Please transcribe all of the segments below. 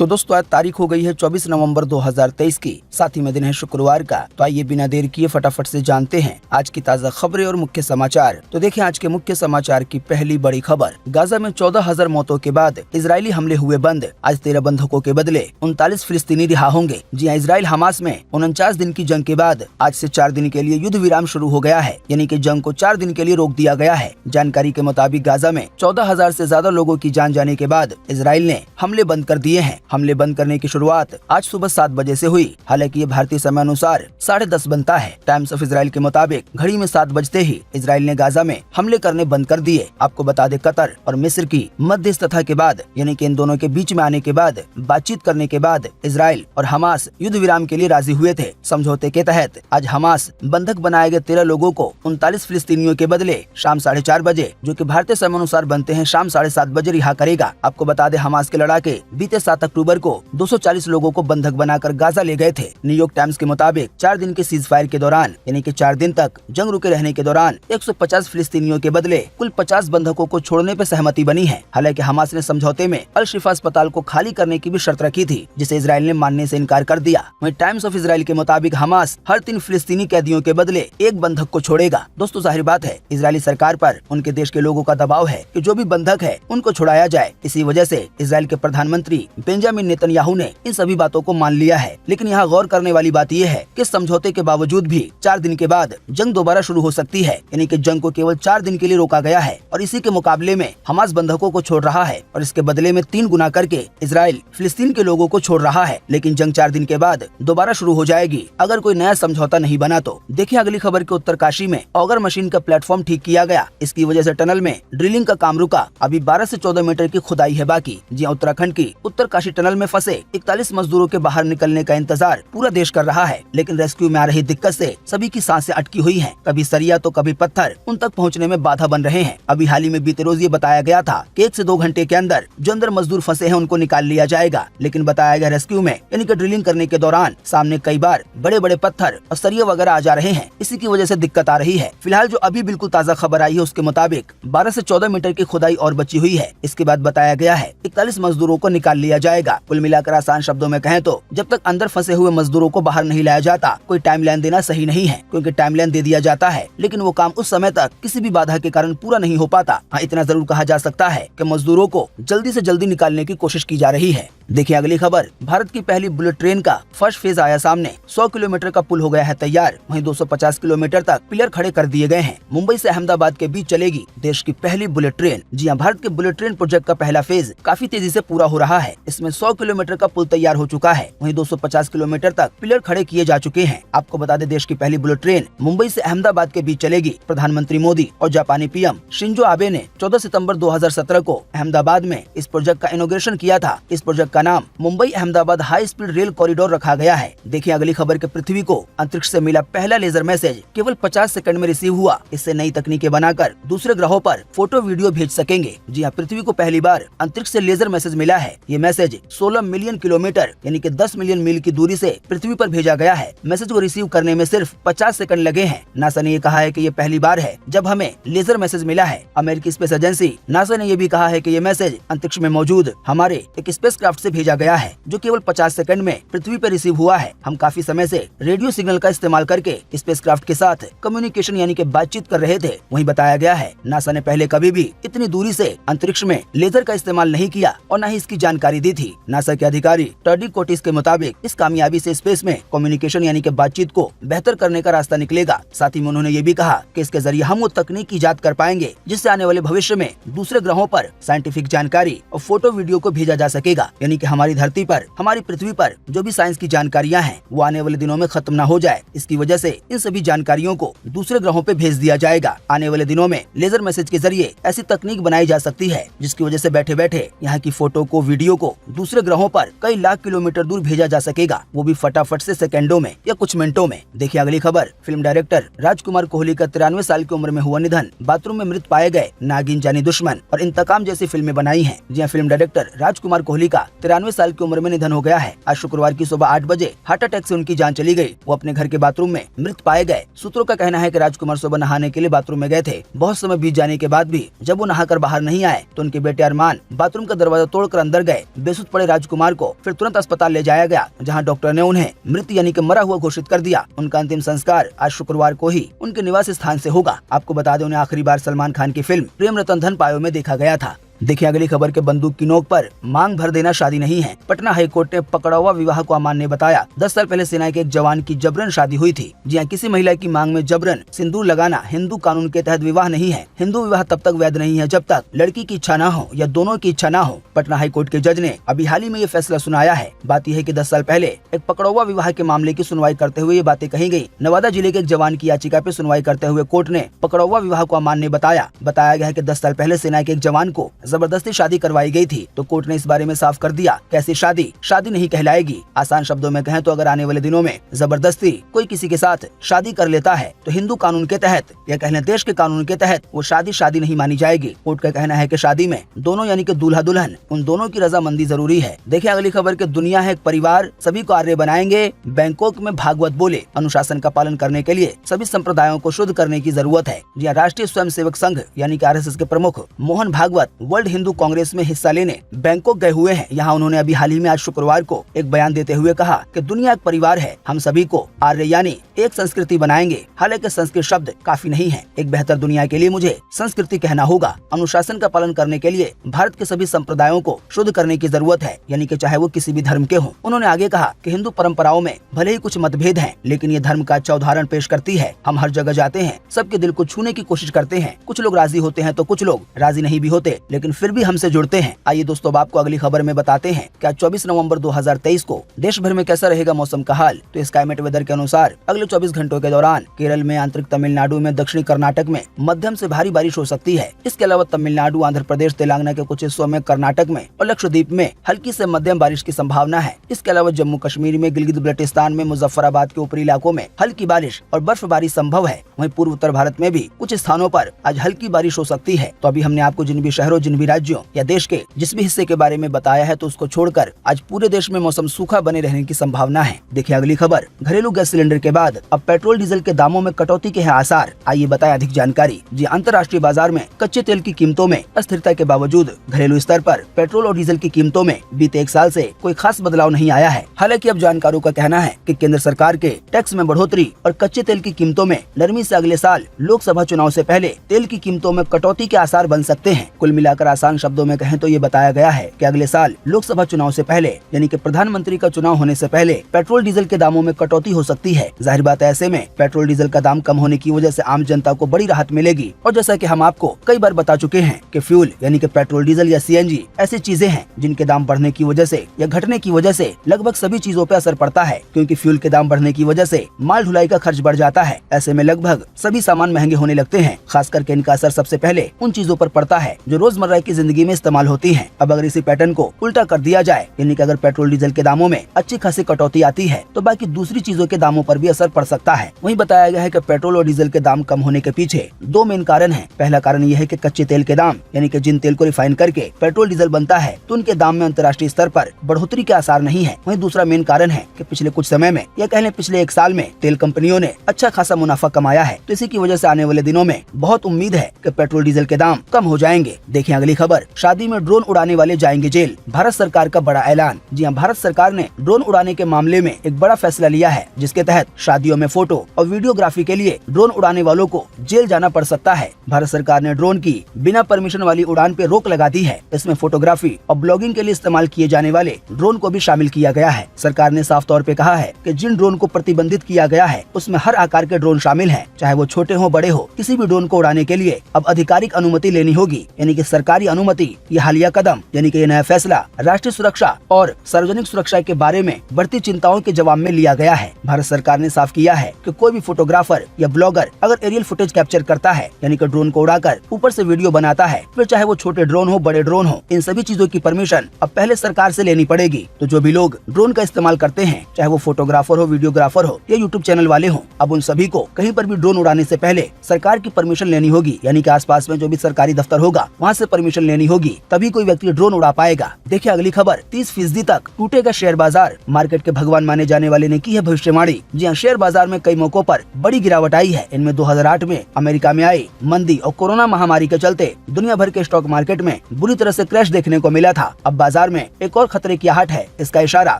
तो दोस्तों आज तारीख हो गई है 24 नवंबर 2023 की, साथ ही में दिन है शुक्रवार का। तो आइए बिना देर किए फटाफट से जानते हैं आज की ताज़ा खबरें और मुख्य समाचार। तो देखिए आज के मुख्य समाचार की पहली बड़ी खबर। गाजा में 14,000 मौतों के बाद इजरायली हमले हुए बंद। आज 13 बंधकों के बदले 39 फिलिस्तीनी रिहा होंगे। जी हां, इजराइल हमास में 49 दिन की जंग के बाद आज से 4 दिन के लिए युद्ध विराम शुरू हो गया है, यानी कि जंग को 4 दिन के लिए रोक दिया गया है। जानकारी के मुताबिक गाजा में 14,000 से ज्यादा लोगों की जान जाने के बाद इजराइल ने हमले बंद कर दिए हैं। हमले बंद करने की शुरुआत आज सुबह 7 बजे से हुई। हालांकि ये भारतीय समय अनुसार 10:30 बनता है। टाइम्स ऑफ इजराइल के मुताबिक घड़ी में 7 बजते ही इजराइल ने गाजा में हमले करने बंद कर दिए। आपको बता दें, कतर और मिस्र की मध्यस्थता के बाद, यानी कि इन दोनों के बीच में आने के बाद, बातचीत करने के बाद इजराइल और हमास युद्ध विराम के लिए राजी हुए थे। समझौते के तहत आज हमास बंधक बनाए गए 13 लोगों को 39 फिलिस्तीनियों के बदले शाम 4:30 बजे, जो कि भारतीय समय अनुसार बनते हैं शाम 7:30 बजे, रिहा करेगा। आपको बता दें, हमास के लड़ाके बीते 7 अक्टूबर को 240 लोगों को बंधक बनाकर गाजा ले गए थे। न्यूयॉर्क टाइम्स के मुताबिक 4 दिन के सीज फायर के दौरान, यानी कि 4 दिन तक जंग रुके रहने के दौरान 150 फिलिस्तीनियों के बदले कुल 50 बंधकों को छोड़ने पर सहमति बनी है। हालांकि हमास ने समझौते में अल शिफा अस्पताल को खाली करने की भी शर्त रखी थी, जिसे इजराइल ने मानने से इनकार कर दिया। वहीं टाइम्स ऑफ इजराइल के मुताबिक हमास हर 3 फिलिस्तीनी कैदियों के बदले एक बंधक को छोड़ेगा। दोस्तों जाहिर बात है, इजरायली सरकार पर उनके देश के लोगों का दबाव है कि जो भी बंधक है उनको छुड़ाया जाए। इसी वजह से इजराइल के प्रधानमंत्री बेंजामिन नेतन्याहू ने इन सभी बातों को मान लिया है। लेकिन यहाँ गौर करने वाली बात यह है कि समझौते के बावजूद भी 4 दिन के बाद जंग दोबारा शुरू हो सकती है, यानी कि जंग को केवल 4 दिन के लिए रोका गया है और इसी के मुकाबले में हमास बंधकों को छोड़ रहा है और इसके बदले में 3 गुना करके इजराइल फिलिस्तीन के लोगों को छोड़ रहा है। लेकिन जंग 4 दिन के बाद दोबारा शुरू हो जाएगी अगर कोई नया समझौता नहीं बना तो। देखिए अगली खबर के उत्तरकाशी में ऑगर मशीन का प्लेटफॉर्म ठीक किया गया। इसकी वजह से टनल में ड्रिलिंग का काम रुका। अभी 12 से 14 मीटर की खुदाई है बाकी। जी उत्तराखंड की उत्तरकाशी टनल में फंसे 41 मजदूरों के बाहर निकलने का इंतजार पूरा देश कर रहा है, लेकिन रेस्क्यू में आ रही दिक्कत से सभी की सांसें अटकी हुई हैं। कभी सरिया तो कभी पत्थर उन तक पहुंचने में बाधा बन रहे हैं। अभी हाल ही में बीते रोज ये बताया गया था कि 1 से 2 घंटे के अंदर जो अंदर मजदूर फंसे हैं उनको निकाल लिया जाएगा, लेकिन बताया गया रेस्क्यू में, यानी कि ड्रिलिंग करने के दौरान सामने कई बार बड़े बड़े पत्थर और सरिया वगैरह आ जा रहे हैं। इसी की वजह से दिक्कत आ रही है। फिलहाल जो अभी बिल्कुल ताज़ा खबर आई है उसके मुताबिक 12 से 14 मीटर की खुदाई और बची हुई है। इसके बाद बताया गया है 41 मजदूरों को निकाल लिया जाएगा। कुल मिलाकर आसान शब्दों में कहें तो जब तक अंदर फंसे हुए मजदूरों को बाहर नहीं लाया जाता कोई टाइमलाइन देना सही नहीं है, क्योंकि टाइमलाइन दे दिया जाता है लेकिन वो काम उस समय तक किसी भी बाधा के कारण पूरा नहीं हो पाता। हाँ, इतना जरूर कहा जा सकता है कि मजदूरों को जल्दी से जल्दी निकालने की कोशिश की जा रही है। देखिए अगली खबर। भारत की पहली बुलेट ट्रेन का फर्स्ट फेज आया सामने। 100 किलोमीटर का पुल हो गया है तैयार। वहीं 250 किलोमीटर तक पिलर खड़े कर दिए गए हैं। मुंबई से अहमदाबाद के बीच चलेगी देश की पहली बुलेट ट्रेन। जी हां, भारत के बुलेट ट्रेन प्रोजेक्ट का पहला फेज काफी तेजी से पूरा हो रहा है। इसमें 100 किलोमीटर का पुल तैयार हो चुका है। वहीं 250 किलोमीटर तक पिलर खड़े किए जा चुके हैं। आपको बता दें, देश की पहली बुलेट ट्रेन मुंबई से अहमदाबाद के बीच चलेगी। प्रधानमंत्री मोदी और जापानी पीएम शिंजो आबे ने 14 सितंबर 2017 को अहमदाबाद में इस प्रोजेक्ट का इनॉग्रेशन किया था। इस प्रोजेक्ट का नाम Mumbai Ahmedabad high speed rail corridor रखा गया है। देखिए अगली खबर के। पृथ्वी को अंतरिक्ष से मिला पहला लेजर मैसेज केवल 50 सेकंड में रिसीव हुआ। इससे नई तकनीकें बनाकर दूसरे ग्रहों पर फोटो वीडियो भेज सकेंगे। जी हाँ, पृथ्वी को पहली बार अंतरिक्ष से लेजर मैसेज मिला है। ये मैसेज 16 मिलियन किलोमीटर यानी कि 10 मिलियन मील की दूरी से पृथ्वी पर भेजा गया है। मैसेज को रिसीव करने में सिर्फ 50 सेकंड लगे हैं। नासा ने ये कहा है कि ये पहली बार है जब हमें लेजर मैसेज मिला है। अमेरिकी स्पेस एजेंसी नासा ने ये भी कहा है कि ये मैसेज अंतरिक्ष में मौजूद हमारे एक स्पेसक्राफ्ट से भेजा गया है, जो केवल 50 सेकंड में पृथ्वी पर रिसीव हुआ है। हम काफी समय से रेडियो सिग्नल का इस्तेमाल करके स्पेसक्राफ्ट के साथ कम्युनिकेशन यानी कि बातचीत कर रहे थे। वहीं बताया गया है नासा ने पहले कभी भी इतनी दूरी से अंतरिक्ष में लेजर का इस्तेमाल नहीं किया और न ही इसकी जानकारी दी थी। नासा के अधिकारी टर्डी कोटिस के मुताबिक इस कामयाबी से स्पेस में कम्युनिकेशन यानी कि बातचीत को बेहतर करने का रास्ता निकलेगा। साथ ही में उन्होंने ये भी कहा कि इसके जरिए हम वो तकनीक ईजाद कर पाएंगे जिससे आने वाले भविष्य में दूसरे ग्रहों पर साइंटिफिक जानकारी और फोटो वीडियो को भेजा जा सकेगा, यानी कि हमारी धरती पर, हमारी पृथ्वी पर जो भी साइंस की जानकारियां हैं वो आने वाले दिनों में खत्म न हो जाए। इसकी वजह से इन सभी जानकारियों को दूसरे ग्रहों पे भेज दिया जाएगा। आने वाले दिनों में लेजर मैसेज के जरिए ऐसी तकनीक बनाई जा सकती है जिसकी वजह से बैठे बैठे यहाँ की फोटो को, वीडियो को दूसरे ग्रहों पर कई लाख किलोमीटर दूर भेजा जा सकेगा, वो भी फटाफट से सेकंडों में या कुछ मिनटों में। देखिए अगली खबर। फिल्म डायरेक्टर राजकुमार कोहली का 93 साल की उम्र में हुआ निधन। बाथरूम में मृत पाए गए, नागिन, जानी दुश्मन और इंतकाम जैसी फिल्में बनाई हैं। जी फिल्म डायरेक्टर राजकुमार कोहली का 93 साल की उम्र में निधन हो गया है। आज शुक्रवार की सुबह 8 बजे हार्ट अटैक से उनकी जान चली गई। वो अपने घर के बाथरूम में मृत पाए गए। सूत्रों का कहना है कि राजकुमार सुबह नहाने के लिए बाथरूम में गए थे। बहुत समय बीत जाने के बाद भी जब वो नहाकर बाहर नहीं आए तो उनके बेटे अरमान बाथरूम का दरवाजा तोड़कर अंदर गए। बेसुध पड़े राजकुमार को फिर तुरंत अस्पताल ले जाया गया, जहां डॉक्टर ने उन्हें मृत यानी कि मरा हुआ घोषित कर दिया। उनका अंतिम संस्कार आज शुक्रवार को ही उनके निवास स्थान से होगा। आपको बता दें, उन्हें आखिरी बार सलमान खान की फिल्म प्रेम रतन धन पायो में देखा गया था। देखिए अगली खबर के बंदूक की नोक पर मांग भर देना शादी नहीं है। पटना हाईकोर्ट ने पकड़वा विवाह को अमान्य बताया। 10 साल पहले सेना के एक जवान की जबरन शादी हुई थी। जी हां, किसी महिला की मांग में जबरन सिंदूर लगाना हिंदू कानून के तहत विवाह नहीं है। हिंदू विवाह तब तक वैध नहीं है जब तक लड़की की इच्छा न हो या दोनों की इच्छा न हो। पटना हाईकोर्ट के जज ने अभी हाल ही में ये फैसला सुनाया है। बात यह है कि 10 साल पहले एक पकड़वा विवाह के मामले की सुनवाई करते हुए ये बातें कही गयी। नवादा जिले के एक जवान की याचिका पे सुनवाई करते हुए कोर्ट ने पकड़वा विवाह को अमान्य बताया गया है कि 10 साल पहले सेना के एक जवान को जबरदस्ती शादी करवाई गई थी, तो कोर्ट ने इस बारे में साफ कर दिया कि ऐसी शादी नहीं कहलाएगी। आसान शब्दों में कहें तो अगर आने वाले दिनों में जबरदस्ती कोई किसी के साथ शादी कर लेता है तो हिंदू कानून के तहत या कहने देश के कानून के तहत वो शादी नहीं मानी जाएगी। कोर्ट का कहना है कि शादी में दोनों यानी कि दूल्हा दुल्हन उन दोनों की रजामंदी जरूरी है। देखिए अगली खबर के दुनिया है एक परिवार, सभी को आर्य बनाएंगे। बैंकॉक में भागवत बोले, अनुशासन का पालन करने के लिए सभी संप्रदायों को शुद्ध करने की जरूरत है। जी राष्ट्रीय स्वयंसेवक संघ यानी कि RSS के प्रमुख मोहन भागवत वर्ल्ड हिंदू कांग्रेस में हिस्सा लेने बैंकॉक गए हुए हैं। यहाँ उन्होंने अभी हाल ही में आज शुक्रवार को एक बयान देते हुए कहा कि दुनिया एक परिवार है, हम सभी को आर्य यानी एक संस्कृति बनाएंगे। हालांकि संस्कृत शब्द काफी नहीं है, एक बेहतर दुनिया के लिए मुझे संस्कृति कहना होगा। अनुशासन का पालन करने के लिए भारत के सभी संप्रदायों को शुद्ध करने की जरूरत है, यानी कि चाहे वो किसी भी धर्म के हों। उन्होंने आगे कहा कि हिंदू परंपराओं में भले ही कुछ मतभेद हैं, लेकिन ये धर्म का अच्छा उदाहरण पेश करती है। हम हर जगह जाते हैं, सबके दिल को छूने की कोशिश करते हैं। कुछ लोग राजी होते हैं तो कुछ लोग राजी नहीं भी होते, लेकिन फिर भी हमसे जुड़ते हैं। आइए दोस्तों, अब आपको अगली खबर में बताते हैं कि 24 नवंबर 2023 को देश भर में कैसा रहेगा मौसम का हाल। तो स्काईमेट वेदर के अनुसार अगले 24 घंटों के दौरान केरल में, आंतरिक तमिलनाडु में, दक्षिणी कर्नाटक में मध्यम से भारी बारिश हो सकती है। इसके अलावा तमिलनाडु, आंध्र प्रदेश, तेलंगाना के कुछ हिस्सों में, कर्नाटक में और लक्षद्वीप में हल्की से मध्यम बारिश की संभावना है। इसके अलावा जम्मू कश्मीर में, गिलगित बल्टिस्तान में, मुजफ्फराबाद के ऊपरी इलाकों में हल्की बारिश और बर्फबारी संभव है। वहीं पूर्व उत्तर भारत में भी कुछ स्थानों पर आज हल्की बारिश हो सकती है। तो अभी हमने आपको जिन भी शहरों, जिन भी राज्यों या देश के जिस भी हिस्से के बारे में बताया है, तो उसको छोड़कर आज पूरे देश में मौसम सूखा बने रहने की संभावना है। देखिए अगली खबर, घरेलू गैस सिलेंडर के बाद अब पेट्रोल डीजल के दामों में कटौती के हैं आसार। आइए बताएं अधिक जानकारी। जी अंतर्राष्ट्रीय बाजार में कच्चे तेल की कीमतों में अस्थिरता के बावजूद घरेलू स्तर पर पेट्रोल और डीजल की कीमतों में बीते 1 साल से कोई खास बदलाव नहीं आया है। हालांकि अब जानकारों का कहना है कि केंद्र सरकार के टैक्स में बढ़ोतरी और कच्चे तेल की कीमतों में नरमी से अगले साल लोकसभा चुनाव से पहले तेल की कीमतों में कटौती के आसार बन सकते हैं। कुल मिलाकर आसान शब्दों में कहें तो ये बताया गया है कि अगले साल लोकसभा चुनाव से पहले यानी कि प्रधानमंत्री का चुनाव होने से पहले पेट्रोल डीजल के दामों में कटौती हो सकती है। जाहिर बात है, ऐसे में पेट्रोल डीजल का दाम कम होने की वजह से आम जनता को बड़ी राहत मिलेगी। और जैसा कि हम आपको कई बार बता चुके हैं कि फ्यूल यानी कि पेट्रोल, डीजल या CNG ऐसी चीजें हैं जिनके दाम बढ़ने की वजह से या घटने की वजह से लगभग सभी चीजों पे असर पड़ता है। क्योंकि फ्यूल के दाम बढ़ने की वजह से माल ढुलाई का खर्च बढ़ जाता है। ऐसे में लगभग सभी सामान महंगे होने लगते हैं। खास करके इनका असर सबसे पहले उन चीजों पर पड़ता है जो रोजमर्रा की जिंदगी में इस्तेमाल होती है। अब अगर इसी पैटर्न को उल्टा कर दिया जाए, यानी कि अगर पेट्रोल डीजल के दामों में अच्छी खासी कटौती आती है, तो बाकी दूसरी चीजों के दामों पर भी असर पड़ सकता है। वहीं बताया गया है कि पेट्रोल और डीजल के दाम कम होने के पीछे 2 मेन कारण हैं। पहला कारण यह है कि कच्चे तेल के दाम यानी कि जिन तेल को रिफाइन करके पेट्रोल डीजल बनता है, तो उनके दाम में अंतर्राष्ट्रीय स्तर पर बढ़ोतरी के आसार नहीं है। वहीं दूसरा मेन कारण है कि पिछले कुछ समय में या कहने पिछले 1 साल में तेल कंपनियों ने अच्छा खासा मुनाफा कमाया है। तो इसी की वजह से आने वाले दिनों में बहुत उम्मीद है कि पेट्रोल डीजल के दाम कम हो जाएंगे। देखिए अगली खबर, शादी में ड्रोन उड़ाने वाले जाएंगे जेल, भारत सरकार का बड़ा ऐलान। जी हां, भारत सरकार ने ड्रोन उड़ाने के मामले में एक बड़ा फैसला लिया है, जिसके तहत शादियों में फोटो और वीडियोग्राफी के लिए ड्रोन उड़ाने वालों को जेल जाना पड़ सकता है। भारत सरकार ने ड्रोन की बिना परमिशन वाली उड़ान पे रोक लगा दी है। इसमें फोटोग्राफी और ब्लॉगिंग के लिए इस्तेमाल किए जाने वाले ड्रोन को भी शामिल किया गया है। सरकार ने साफ तौर पे कहा है कि जिन ड्रोन को प्रतिबंधित किया गया है, उसमें हर आकार के ड्रोन शामिल हैं, चाहे वो छोटे हो बड़े हो। किसी भी ड्रोन को उड़ाने के लिए अब आधिकारिक अनुमति लेनी होगी, यानी कि सरकारी अनुमति। ये हालिया कदम यानी कि ये नया फैसला राष्ट्रीय सुरक्षा और सार्वजनिक सुरक्षा के बारे में बढ़ती चिंताओं के जवाब में लिया गया है। भारत सरकार ने साफ किया है कि कोई भी फोटोग्राफर या ब्लॉगर अगर एरियल फुटेज कैप्चर करता है, यानी कि ड्रोन को उड़ाकर ऊपर से वीडियो बनाता है, फिर चाहे वो छोटे ड्रोन हो बड़े ड्रोन हो, इन सभी चीजों की परमिशन अब पहले सरकार से लेनी पड़ेगी। तो जो भी लोग ड्रोन का इस्तेमाल करते हैं, चाहे वो फोटोग्राफर हो, वीडियोग्राफर हो या यूट्यूब चैनल वाले हो, अब उन सभी को कहीं पर भी ड्रोन उड़ाने से पहले सरकार की परमिशन लेनी होगी। यानी कि आसपास में जो भी सरकारी दफ्तर होगा, वहाँ से परमिशन लेनी होगी, तभी कोई व्यक्ति ड्रोन उड़ा पाएगा। देखिए अगली खबर, 30% तक टूटेगा शेयर बाजार। मार्केट के भगवान माने जाने वाले ने की है भविष्यवाणी। जी हाँ, शेयर बाजार में कई मौकों पर बड़ी गिरावट आई है। इनमें 2008 में अमेरिका में आई मंदी और कोरोना महामारी के चलते दुनिया भर के स्टॉक मार्केट में बुरी तरह से क्रैश देखने को मिला था। अब बाजार में एक और खतरे की आहट है। इसका इशारा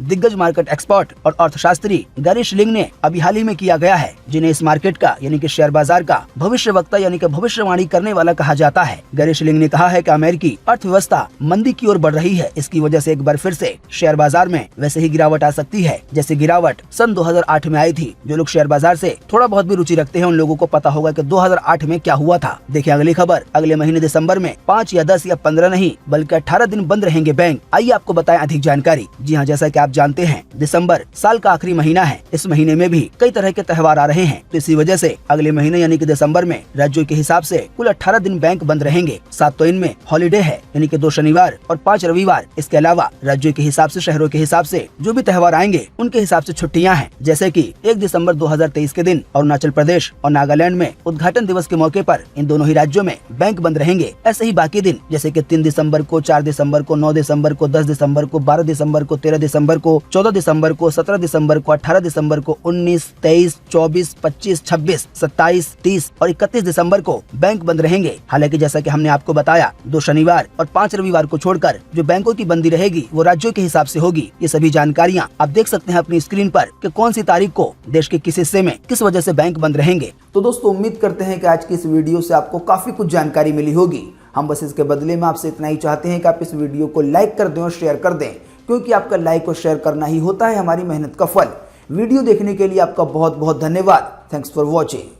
दिग्गज मार्केट एक्सपर्ट और अर्थशास्त्री गैरी शिलिंग ने अभी हाल ही में किया गया है, जिन्हें इस मार्केट का यानी कि शेयर बाजार का भविष्य वक्ता यानी कि भविष्यवाणी करने वाला कहा जाता है। गैरी शिलिंग ने कहा है कि अमेरिकी अर्थव्यवस्था मंदी की ओर बढ़ रही है। इसकी वजह से एक बार फिर से शेयर बाजार में वैसे ही गिरावट आ सकती है जैसे गिरावट सन 2008 में आई थी। जो लोग शेयर बाजार से थोड़ा बहुत भी रुचि रखते हैं उन लोगों को पता होगा कि 2008 में क्या हुआ था। देखिए अगली खबर, अगले महीने दिसंबर में 5 या 10 या 15 नहीं बल्कि 18 दिन बंद रहेंगे बैंक। आइए आपको बताएं अधिक जानकारी। जी हाँ, जैसा कि आप जानते हैं दिसंबर साल का आखिरी महीना है। इस महीने में भी कई तरह के त्योहार आ रहे हैं, तो इसी वजह से अगले महीने यानी कि दिसंबर में राज्यों के हिसाब से कुल 18 दिन बैंक बंद रहेंगे। 7 तो इनमें हॉलीडे है यानी कि 2 शनिवार और 5 रविवार। इसके अलावा राज्यों के हिसाब से, शहरों के हिसाब से जो भी त्योहार आएंगे उनके हिसाब से छुट्टियां हैं। जैसे कि 1 दिसंबर 2023 के दिन अरुणाचल प्रदेश और नागालैंड में उद्घाटन दिवस के मौके पर इन दोनों ही राज्यों में बैंक बंद रहेंगे। ऐसे ही बाकी दिन जैसे कि 3 दिसंबर को, 4 दिसंबर को, 9 दिसंबर को, 10 दिसंबर को, 12 दिसंबर को, 13 दिसंबर को, 14 दिसंबर को, 17 दिसंबर को, 18 दिसंबर को, 19, 23, 24, 25, 26, 27, 30 और 31 दिसंबर को बैंक बंद रहेंगे। हालांकि जैसा कि हमने आपको बताया 2 शनिवार और 5 रविवार को छोड़कर जो बैंकों की बंदी रहेगी वो राज्यों के हिसाब से होगी। ये सभी जानकारियां आप देख सकते हैं अपनी स्क्रीन पर कि कौन सी तारीख को देश के किस हिस्से में किस वजह से बैंक बंद रहेंगे। तो दोस्तों उम्मीद करते हैं कि आज की इस वीडियो से आपको काफी कुछ जानकारी मिली होगी। हम बस इसके बदले में आपसे इतना ही चाहते हैं कि आप इस वीडियो को लाइक कर दें और शेयर कर दें, क्योंकि आपका लाइक और शेयर करना ही होता है हमारी मेहनत का फल। वीडियो देखने के लिए आपका बहुत बहुत धन्यवाद। Thanks for watching.